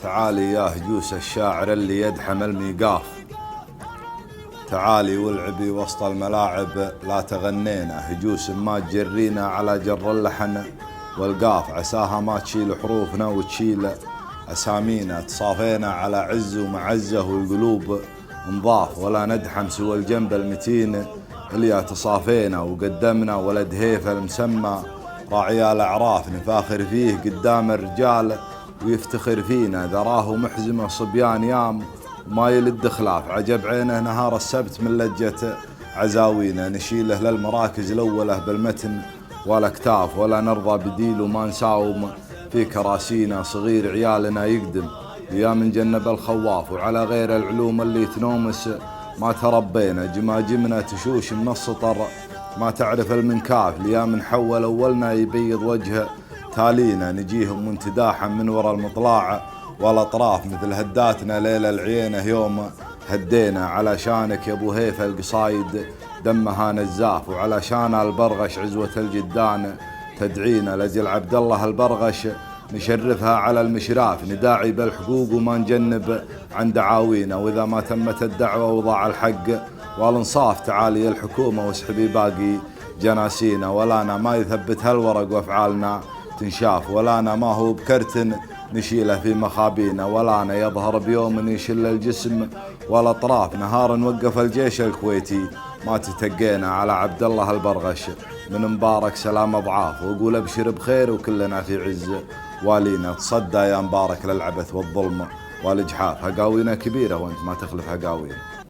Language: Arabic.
تعالي يا هجوس الشاعر اللي يدحم الميقاف، تعالي والعبي وسط الملاعب لا تغنينا، هجوس ما تجرينا على جر اللحن والقاف، عساها ما تشيل حروفنا وتشيل أسامينا، تصافينا على عز ومعزة والقلوب نضاف، ولا ندحم سوى الجنب المتين اللي تصافينا، وقدمنا ولد هيفا المسمى راعي الأعراف، نفاخر فيه قدام الرجال ويفتخر فينا، ذراه محزمة صبيان يام وما يلد خلاف، عجب عينه نهار السبت من لجة عزاوينا، نشيله للمراكز الأولى بالمتن والأكتاف، ولا نرضى بديل وما نساوم في كراسينا، صغير عيالنا يقدم يا من جنب الخواف، وعلى غير العلوم اللي تنومس ما تربينا، جماجمنا تشوش من السطر ما تعرف المنكاف، ليا من حول أولنا يبيض وجه تالينا، نجيهم وانتداحا من وراء المطلع والأطراف، مثل هداتنا ليلة العينة يوم هدينا، على شانك يا ابو هيفا القصايد دمها نزاف، وعلى شان البرغش عزوة الجدان تدعينا، لجل عبد الله البرغش نشرفها على المشراف، نداعي بالحقوق وما نجنب عن دعاوينا، وإذا ما تمت الدعوة وضاع الحق والانصاف، تعالي الحكومة واسحبي باقي جناسينا، ولانا ما يثبت هالورق وافعالنا تنشاف، ولانا ما هو بكرت نشيله في مخابينا، ولانا يظهر بيوم يشل الجسم والاطراف، نهار نوقف الجيش الكويتي ما تتقينا، على عبد الله البرغش من مبارك سلام اضعاف، واقول ابشر بخير وكلنا في عز والينا، تصدى يا مبارك للعبث والظلم والاجحاف، هقاوينا كبيره وانت ما تخلف هقاوينا.